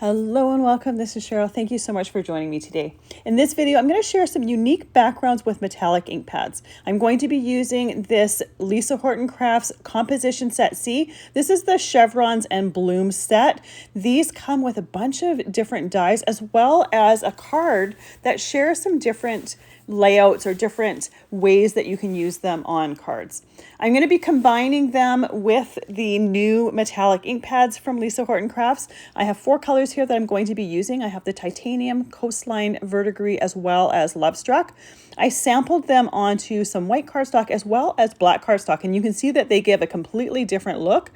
Hello and welcome. This is Cheryl. Thank you so much for joining me today. In this video, I'm going to share some unique backgrounds with metallic ink pads. I'm going to be using this Lisa Horton Crafts Composition Set C. This is the Chevrons and Blooms set. These come with a bunch of different dies as well as a card that shares some different layouts or different ways that you can use them on cards. I'm going to be combining them with the new metallic ink pads from Lisa Horton Crafts. I have 4 colors here that I'm going to be using. I have the titanium, Coastline, Verdigris, as well as Lovestruck. I sampled them onto some white cardstock as well as black cardstock, and you can see that they give a completely different look.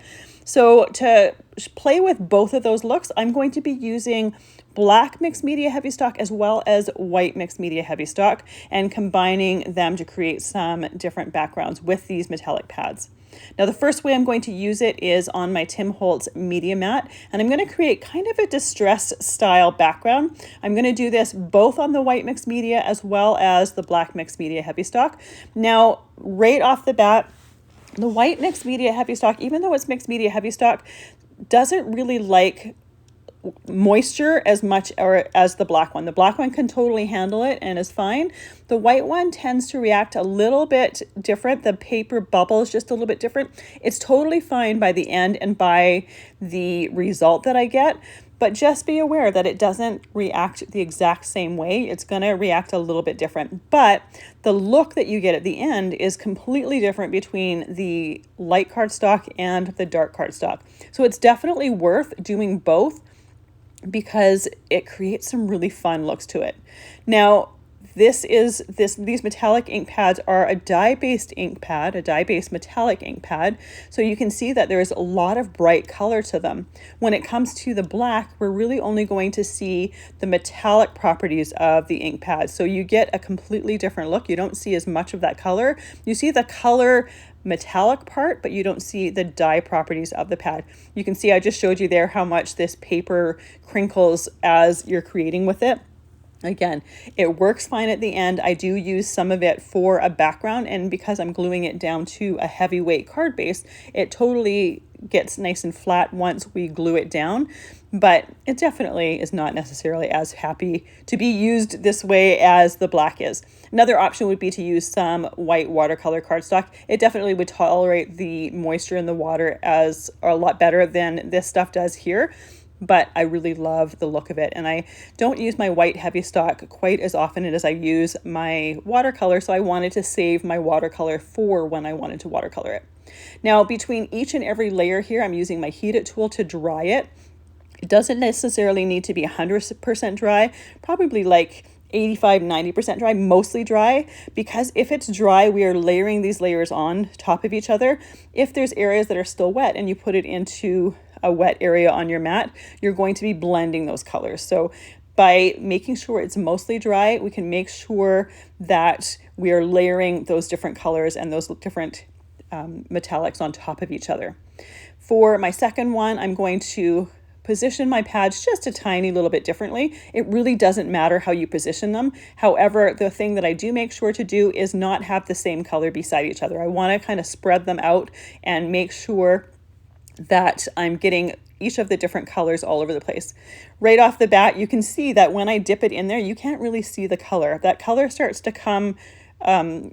So to play with both of those looks, I'm going to be using black mixed media heavy stock as well as white mixed media heavy stock and combining them to create some different backgrounds with these metallic pads. Now the first way I'm going to use it is on my Tim Holtz media mat, and I'm going to create kind of a distressed style background. I'm going to do this both on the white mixed media as well as the black mixed media heavy stock. Now right off the bat, the white mixed media heavy stock, even though it's mixed media heavy stock, doesn't really like moisture as much or as the black one. The black one can totally handle it and is fine. The white one tends to react a little bit different. The paper bubbles just a little bit different. It's totally fine by the end and by the result that I get, but just be aware that it doesn't react the exact same way. It's going to react a little bit different, but the look that you get at the end is completely different between the light cardstock and the dark cardstock. So it's definitely worth doing both because it creates some really fun looks to it. Now, these metallic ink pads are a dye-based ink pad, a dye-based metallic ink pad. So you can see that there's a lot of bright color to them. When it comes to the black, we're really only going to see the metallic properties of the ink pad. So you get a completely different look. You don't see as much of that color. You see the color metallic part, but you don't see the dye properties of the pad. You can see I just showed you there how much this paper crinkles as you're creating with it. Again, it works fine at the end. I do use some of it for a background, and because I'm gluing it down to a heavyweight card base, it totally gets nice and flat once we glue it down, but it definitely is not necessarily as happy to be used this way as the black is. Another option would be to use some white watercolor cardstock. It definitely would tolerate the moisture in the water as a lot better than this stuff does here, but I really love the look of it. And I don't use my white heavy stock quite as often as I use my watercolor, so I wanted to save my watercolor for when I wanted to watercolor it. Now, between each and every layer here, I'm using my heated tool to dry it. It doesn't necessarily need to be 100% dry, probably like 85-90% dry, mostly dry, because if it's dry, we are layering these layers on top of each other. If there's areas that are still wet and you put it into a wet area on your mat, you're going to be blending those colors. So by making sure it's mostly dry, we can make sure that we are layering those different colors and those different metallics on top of each other. For my second one, I'm going to position my pads just a tiny little bit differently. It really doesn't matter how you position them. However, the thing that I do make sure to do is not have the same color beside each other. I want to kind of spread them out and make sure that I'm getting each of the different colors all over the place. Right off the bat, you can see that when I dip it in there, you can't really see the color. That color starts to come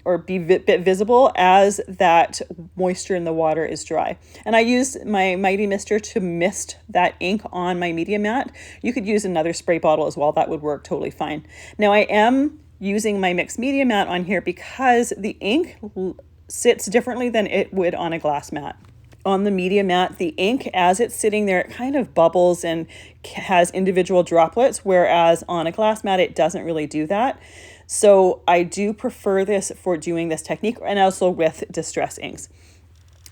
or be a bit visible as that moisture in the water is dry. And I use my Mighty Mister to mist that ink on my media mat. You could use another spray bottle as well. That would work totally fine. Now I am using my mixed media mat on here because the ink sits differently than it would on a glass mat. On the media mat, the ink, as it's sitting there, it kind of bubbles and has individual droplets, whereas on a glass mat, it doesn't really do that. So I do prefer this for doing this technique, and also with distress inks.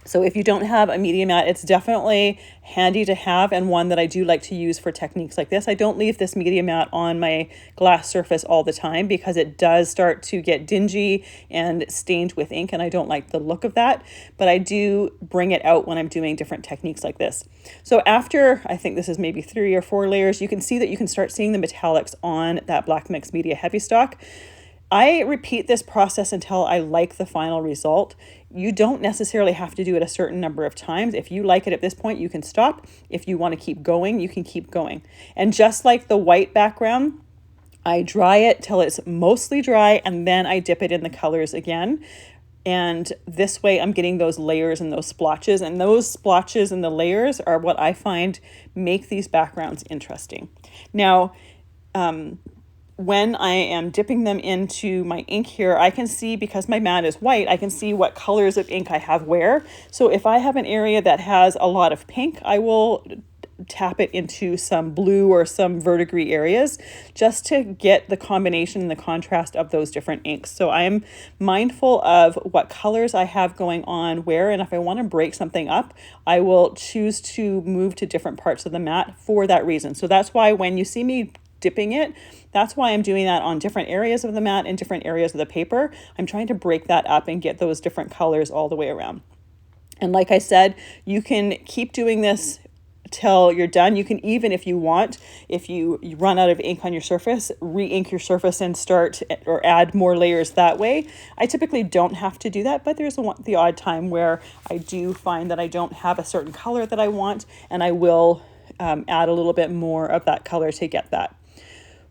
So if you don't have a media mat, it's definitely handy to have, and one that I do like to use for techniques like this. I don't leave this media mat on my glass surface all the time because it does start to get dingy and stained with ink, and I don't like the look of that, but I do bring it out when I'm doing different techniques like this. So after, I think this is maybe 3 or 4 layers, you can see that you can start seeing the metallics on that black mixed media heavy stock. I repeat this process until I like the final result. You don't necessarily have to do it a certain number of times. If you like it at this point, you can stop. If you want to keep going, you can keep going. And just like the white background, I dry it till it's mostly dry, and then I dip it in the colors again. And this way I'm getting those layers and those splotches, and those splotches and the layers are what I find make these backgrounds interesting. Now, when I am dipping them into my ink here, I can see, because my mat is white, I can see what colors of ink I have where. So if I have an area that has a lot of pink, I will tap it into some blue or some verdigris areas just to get the combination and the contrast of those different inks. So I am mindful of what colors I have going on where, and if I want to break something up, I will choose to move to different parts of the mat for that reason. So that's why when you see me dipping it, that's why I'm doing that on different areas of the mat and different areas of the paper. I'm trying to break that up and get those different colors all the way around. And like I said, you can keep doing this till you're done. You can even, if you want, if you run out of ink on your surface, re-ink your surface and start or add more layers that way. I typically don't have to do that, but there's the odd time where I do find that I don't have a certain color that I want, and I will add a little bit more of that color to get that.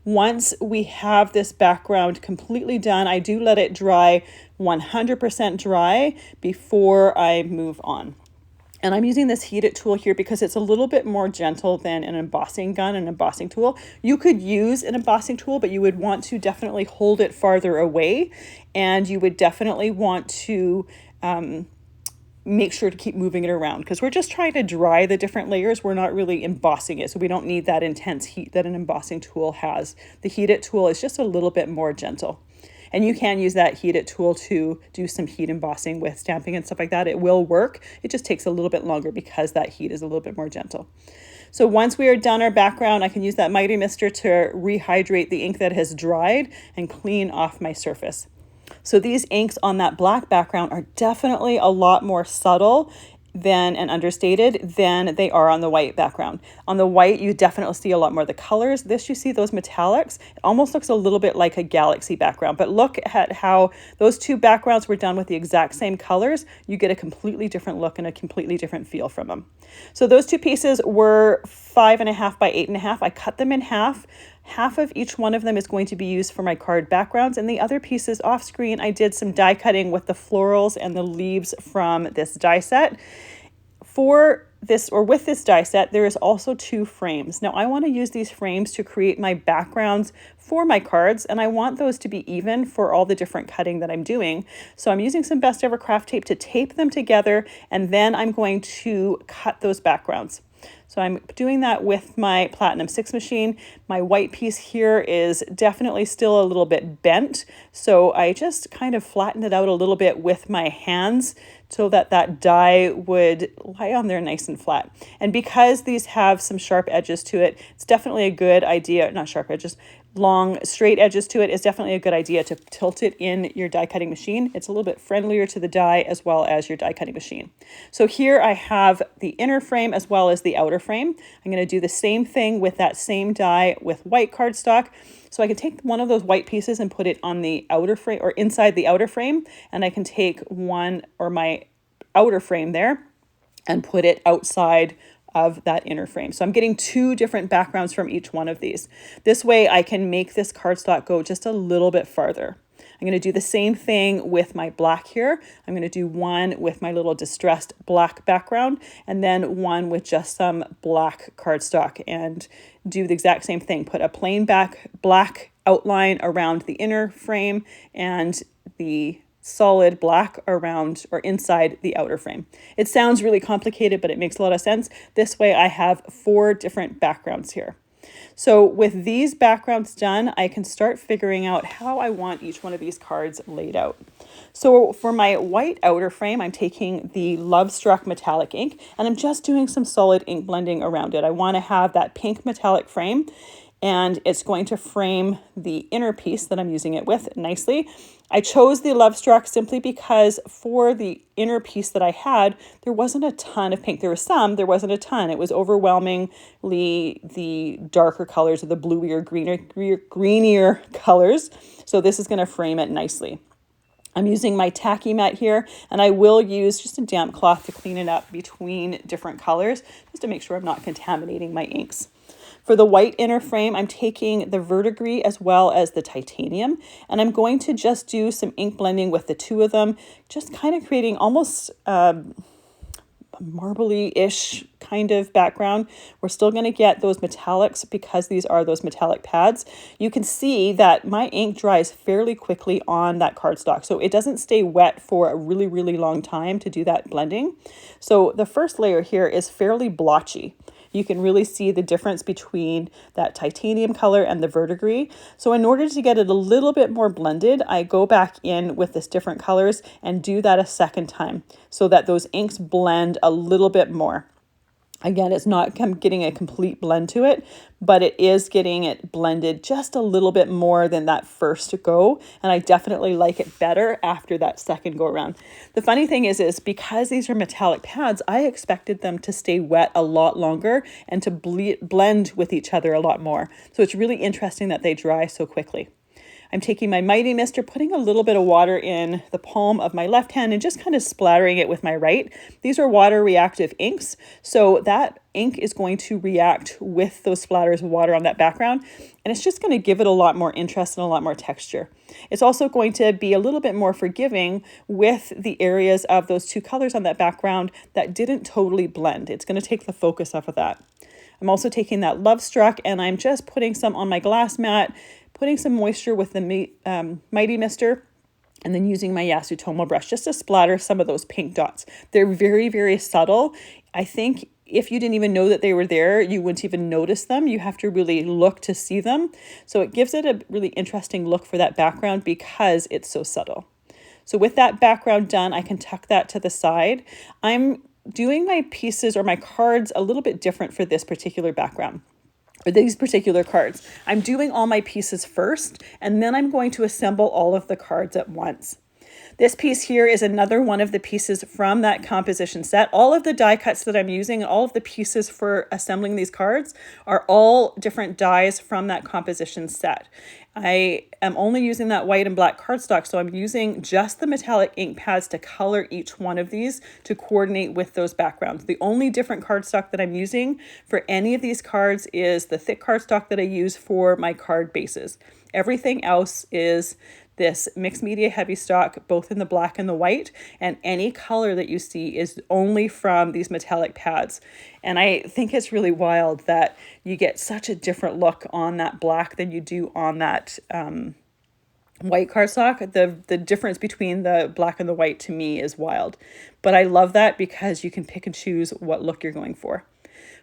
Once we have this background completely done, I do let it dry 100% dry before I move on. And I'm using this heated tool here because it's a little bit more gentle than an embossing gun, an embossing tool. You could use an embossing tool, but you would want to definitely hold it farther away, and you would definitely want to make sure to keep moving it around, because we're just trying to dry the different layers. We're not really embossing it, so we don't need that intense heat that an embossing tool has. The heated tool is just a little bit more gentle. And you can use that heated tool to do some heat embossing with stamping and stuff like that. It will work. It just takes a little bit longer because that heat is a little bit more gentle. So once we are done our background, I can use that Mighty Mister to rehydrate the ink that has dried and clean off my surface. So these inks on that black background are definitely a lot more subtle and understated than they are on the white background. On the white, you definitely see a lot more of the colors. This, you see those metallics. It almost looks a little bit like a galaxy background, but look at how those two backgrounds were done with the exact same colors. You get a completely different look and a completely different feel from them. So those two pieces were 5.5 by 8.5. I cut them in half. Half of each one of them is going to be used for my card backgrounds, and the other pieces off screen, I did some die cutting with the florals and the leaves from this die set. For this, or with this die set, there is also 2 frames. Now I want to use these frames to create my backgrounds for my cards, and I want those to be even for all the different cutting that I'm doing. So I'm using some Best Ever Craft tape to tape them together, and then I'm going to cut those backgrounds. So I'm doing that with my Platinum 6 machine. My white piece here is definitely still a little bit bent, so I just kind of flattened it out a little bit with my hands so that that die would lie on there nice and flat. And because these have some sharp edges to it, it's definitely a good idea, not sharp edges, long straight edges to it, is definitely a good idea to tilt it in your die cutting machine. It's a little bit friendlier to the die as well as your die cutting machine. So here I have the inner frame as well as the outer frame. I'm going to do the same thing with that same die with white cardstock. So I can take one of those white pieces and put it on the outer frame or inside the outer frame, and I can take one or my outer frame there and put it outside of that inner frame. So I'm getting 2 different backgrounds from each one of these. This way I can make this cardstock go just a little bit farther. I'm going to do the same thing with my black here. I'm going to do one with my little distressed black background, and then one with just some black cardstock, and do the exact same thing. Put a plain black outline around the inner frame and the solid black around or inside the outer frame. It sounds really complicated, but it makes a lot of sense. This way I have 4 different backgrounds here. So with these backgrounds done, I can start figuring out how I want each one of these cards laid out. So for my white outer frame, I'm taking the Lovestruck metallic ink, and I'm just doing some solid ink blending around it. I want to have that pink metallic frame, and it's going to frame the inner piece that I'm using it with nicely. I chose the Lovestruck simply because for the inner piece that I had, there wasn't a ton of pink. There was some, there wasn't a ton. It was overwhelmingly the darker colors, or the bluier, greenier colors. So this is going to frame it nicely. I'm using my Tacky Mat here, and I will use just a damp cloth to clean it up between different colors, just to make sure I'm not contaminating my inks. For the white inner frame, I'm taking the Verdigris as well as the titanium, and I'm going to just do some ink blending with the two of them, just kind of creating almost marbly-ish kind of background. We're still going to get those metallics because these are those metallic pads. You can see that my ink dries fairly quickly on that cardstock, so it doesn't stay wet for a really, really long time to do that blending. So the first layer here is fairly blotchy. You can really see the difference between that titanium color and the verdigris. So in order to get it a little bit more blended, I go back in with this different colors and do that a second time so that those inks blend a little bit more. Again, it's not getting a complete blend to it, but it is getting it blended just a little bit more than that first go. And I definitely like it better after that second go around. The funny thing is because these are metallic pads, I expected them to stay wet a lot longer and to blend with each other a lot more. So it's really interesting that they dry so quickly. I'm taking my Mighty Mister, putting a little bit of water in the palm of my left hand and just kind of splattering it with my right. These are water reactive inks, so that ink is going to react with those splatters of water on that background, and it's just going to give it a lot more interest and a lot more texture. It's also going to be a little bit more forgiving with the areas of those two colors on that background that didn't totally blend. It's going to take the focus off of that. I'm also taking that Lovestruck and I'm just putting some on my glass mat, putting some moisture with the Mighty Mister, and then using my Yasutomo brush just to splatter some of those pink dots. They're very, very subtle. I think if you didn't even know that they were there, you wouldn't even notice them. You have to really look to see them. So it gives it a really interesting look for that background because it's so subtle. So with that background done, I can tuck that to the side. I'm doing my pieces or my cards a little bit different for this particular background. Or these particular cards. I'm doing all my pieces first, and then I'm going to assemble all of the cards at once. This piece here is another one of the pieces from that composition set. All of the die cuts that I'm using, all of the pieces for assembling these cards are all different dies from that composition set. I am only using that white and black cardstock, so I'm using just the metallic ink pads to color each one of these to coordinate with those backgrounds. The only different cardstock that I'm using for any of these cards is the thick cardstock that I use for my card bases. Everything else is this mixed media Heavystock, both in the black and the white, and any color that you see is only from these metallic pads. And I think it's really wild that you get such a different look on that black than you do on that white cardstock. The difference between the black and the white to me is wild. But I love that because you can pick and choose what look you're going for.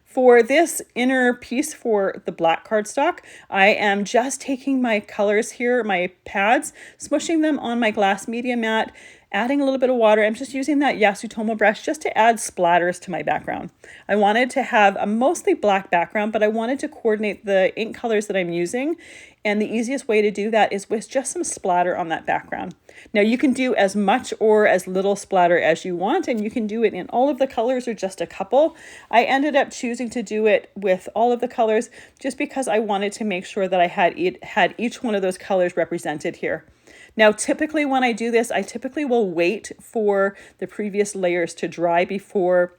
For this inner piece for the black cardstock, I am just taking my colors here, my pads, smushing them on my glass media mat, adding a little bit of water. I'm just using that Yasutomo brush just to add splatters to my background. I wanted to have a mostly black background, but I wanted to coordinate the ink colors that I'm using. And the easiest way to do that is with just some splatter on that background. Now you can do as much or as little splatter as you want, and you can do it in all of the colors or just a couple. I ended up choosing to do it with all of the colors just because I wanted to make sure that I had each one of those colors represented here. Now, typically when I do this, I typically will wait for the previous layers to dry before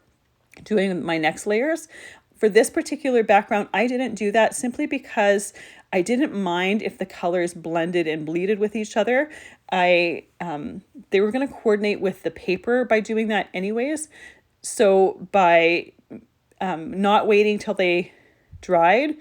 doing my next layers. For this particular background, I didn't do that simply because I didn't mind if the colors blended and bleeded with each other. They were going to coordinate with the paper by doing that anyways. So by not waiting till they dried,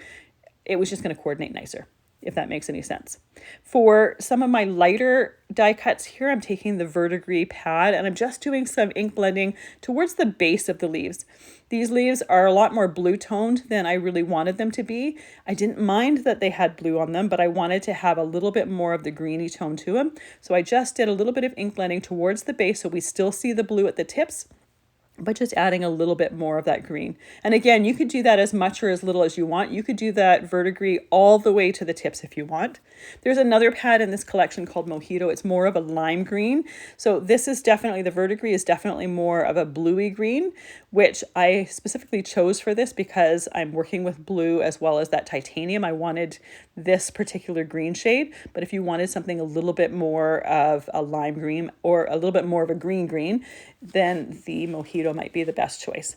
it was just going to coordinate nicer, if that makes any sense. For some of my lighter die cuts here, I'm taking the Verdigris pad and I'm just doing some ink blending towards the base of the leaves. These leaves are a lot more blue toned than I really wanted them to be. I didn't mind that they had blue on them, but I wanted to have a little bit more of the greeny tone to them. So I just did a little bit of ink blending towards the base so we still see the blue at the tips, but just adding a little bit more of that green. And again, you could do that as much or as little as you want. You could do that Verdigris all the way to the tips if you want. There's another pad in this collection called Mojito. It's more of a lime green. So this is definitely, the Verdigris is definitely more of a bluey green, which I specifically chose for this because I'm working with blue as well as that titanium. I wanted this particular green shade, but if you wanted something a little bit more of a lime green or a little bit more of a green, then the Mojito might be the best choice.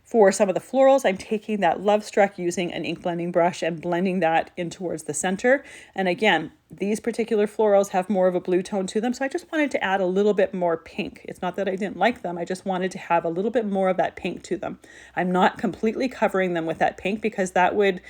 For some of the florals, I'm taking that Lovestruck using an ink blending brush and blending that in towards the center. And again, these particular florals have more of a blue tone to them, so I just wanted to add a little bit more pink. It's not that I didn't like them, I just wanted to have a little bit more of that pink to them. I'm not completely covering them with that pink because that would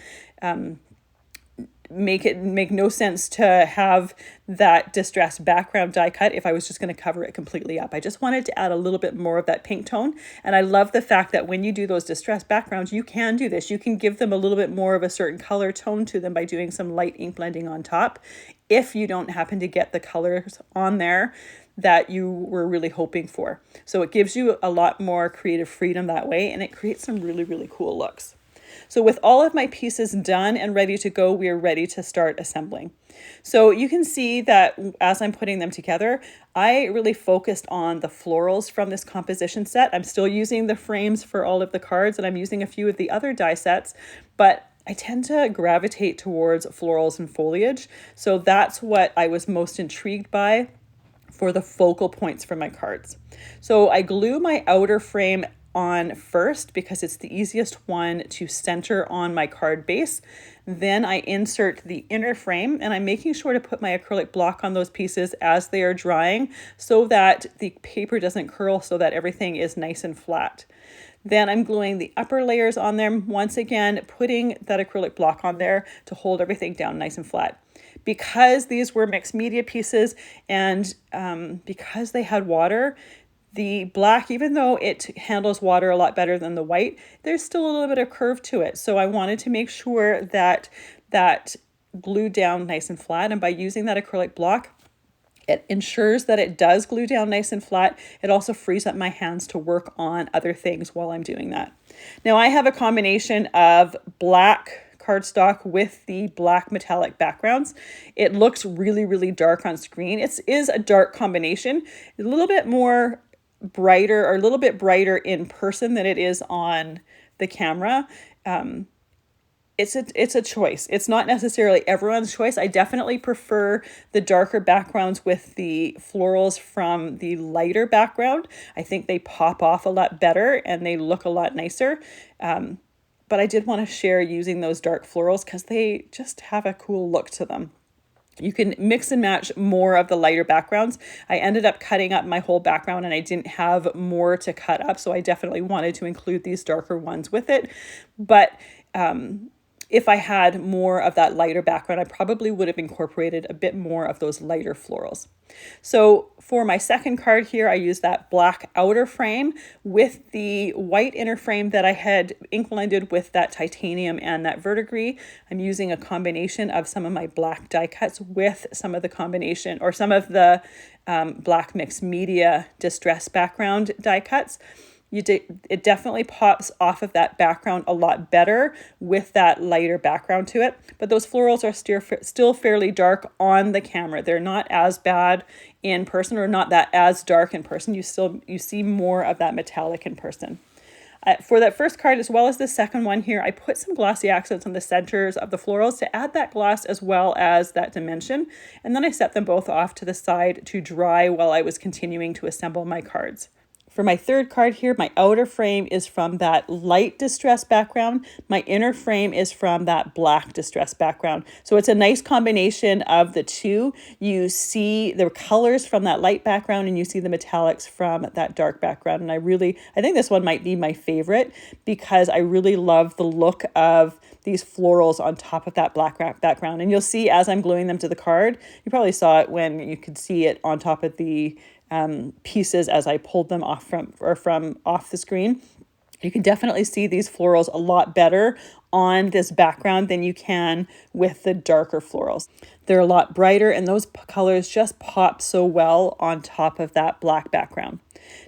make no sense to have that distressed background die cut if I was just going to cover it completely up. I just wanted to add a little bit more of that pink tone. And I love the fact that when you do those distressed backgrounds, you can do this. You can give them a little bit more of a certain color tone to them by doing some light ink blending on top, if you don't happen to get the colors on there that you were really hoping for. So it gives you a lot more creative freedom that way, and it creates some really, really cool looks. So with all of my pieces done and ready to go, we are ready to start assembling. So you can see that as I'm putting them together, I really focused on the florals from this composition set. I'm still using the frames for all of the cards, and I'm using a few of the other die sets, but I tend to gravitate towards florals and foliage. So that's what I was most intrigued by for the focal points for my cards. So I glue my outer frame on first because it's the easiest one to center on my card base. Then I insert the inner frame, and I'm making sure to put my acrylic block on those pieces as they are drying so that the paper doesn't curl, so that everything is nice and flat. Then I'm gluing the upper layers on there, once again putting that acrylic block on there to hold everything down nice and flat. Because these were mixed media pieces and because they had water, the black, even though it handles water a lot better than the white, there's still a little bit of curve to it. So I wanted to make sure that that glued down nice and flat. And by using that acrylic block, it ensures that it does glue down nice and flat. It also frees up my hands to work on other things while I'm doing that. Now I have a combination of black cardstock with the black metallic backgrounds. It looks really, really dark on screen. It is a dark combination, a little bit more brighter, or a little bit brighter in person than it is on the camera. It's a choice. It's not necessarily everyone's choice. I definitely prefer the darker backgrounds with the florals from the lighter background. I think they pop off a lot better and they look a lot nicer. But I did want to share using those dark florals because they just have a cool look to them. You can mix and match more of the lighter backgrounds. I ended up cutting up my whole background and I didn't have more to cut up, so I definitely wanted to include these darker ones with it. But if I had more of that lighter background, I probably would have incorporated a bit more of those lighter florals. So for my second card here, I used that black outer frame with the white inner frame that I had ink blended with that titanium and that verdigris. I'm using a combination of some of my black die cuts with some of the combination, or some of the black mixed media distress background die cuts. It definitely pops off of that background a lot better with that lighter background to it. But those florals are still fairly dark on the camera. They're not as bad in person, or not that as dark in person. You see more of that metallic in person. For that first card, as well as the second one here, I put some glossy accents on the centers of the florals to add that gloss as well as that dimension. And then I set them both off to the side to dry while I was continuing to assemble my cards. For my third card here, my outer frame is from that light distress background. My inner frame is from that black distress background. So it's a nice combination of the two. You see the colors from that light background and you see the metallics from that dark background. And I think this one might be my favorite because I really love the look of these florals on top of that black background. And you'll see as I'm gluing them to the card, you probably saw it when you could see it on top of the pieces as I pulled them off from off the screen. You can definitely see these florals a lot better on this background than you can with the darker florals. They're a lot brighter and those colors just pop so well on top of that black background.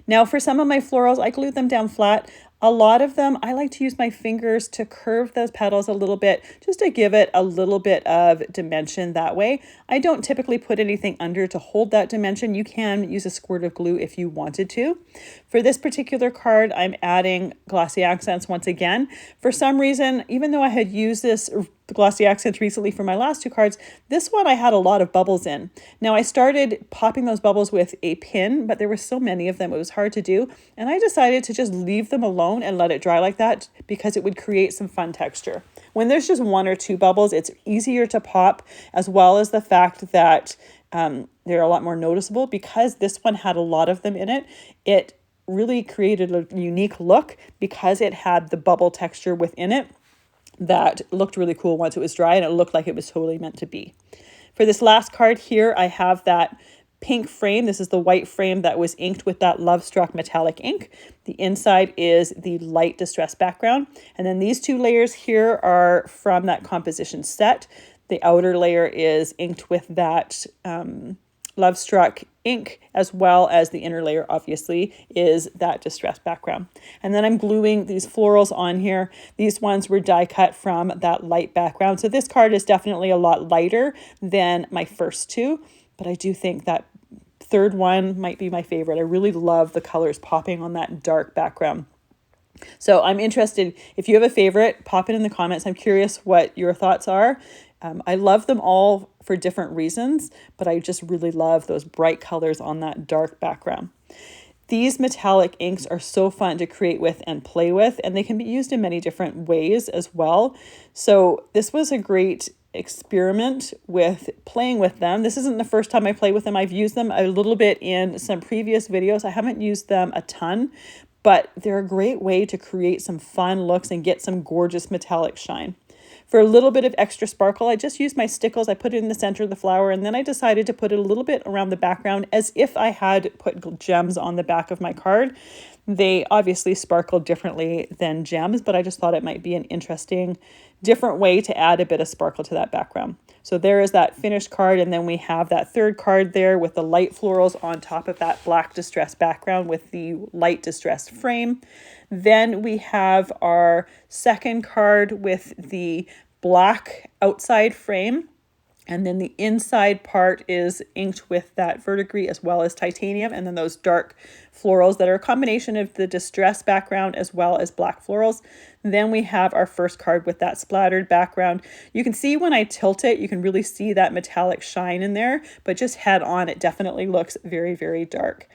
Now for some of my florals, I glued them down flat. A lot of them, I like to use my fingers to curve those petals a little bit, just to give it a little bit of dimension that way. I don't typically put anything under to hold that dimension. You can use a squirt of glue if you wanted to. For this particular card, I'm adding Glossy Accents once again. For some reason, even though I had used this Glossy Accents recently for my last two cards, this one I had a lot of bubbles in. Now I started popping those bubbles with a pin, but there were so many of them it was hard to do, and I decided to just leave them alone and let it dry like that because it would create some fun texture. When there's just one or two bubbles, it's easier to pop, as well as the fact that they're a lot more noticeable. Because this one had a lot of them in it, it really created a unique look because it had the bubble texture within it that looked really cool once it was dry, and it looked like it was totally meant to be. For this last card here, I have that pink frame. This is the white frame that was inked with that Lovestruck metallic ink. The inside is the light distressed background. And then these two layers here are from that composition set. The outer layer is inked with that Lovestruck ink, as well as the inner layer obviously is that distressed background. And then I'm gluing these florals on here. These ones were die cut from that light background. So this card is definitely a lot lighter than my first two, but I do think that third one might be my favorite. I really love the colors popping on that dark background. So I'm interested, if you have a favorite, pop it in the comments. I'm curious what your thoughts are. I love them all for different reasons, but I just really love those bright colors on that dark background. These metallic inks are so fun to create with and play with, and they can be used in many different ways as well. So this was a great experiment with playing with them. This isn't the first time I play with them. I've used them a little bit in some previous videos. I haven't used them a ton, but they're a great way to create some fun looks and get some gorgeous metallic shine. For a little bit of extra sparkle, I just used my stickles. I put it in the center of the flower, and then I decided to put it a little bit around the background as if I had put gems on the back of my card. They obviously sparkle differently than gems, but I just thought it might be an interesting, different way to add a bit of sparkle to that background. So there is that finished card, and then we have that third card there with the light florals on top of that black distressed background with the light distressed frame. Then we have our second card with the black outside frame. And then the inside part is inked with that verdigris as well as titanium. And then those dark florals that are a combination of the distressed background as well as black florals. Then we have our first card with that splattered background. You can see when I tilt it, you can really see that metallic shine in there, but just head on, it definitely looks very, very dark.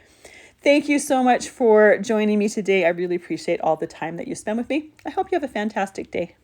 Thank you so much for joining me today. I really appreciate all the time that you spend with me. I hope you have a fantastic day.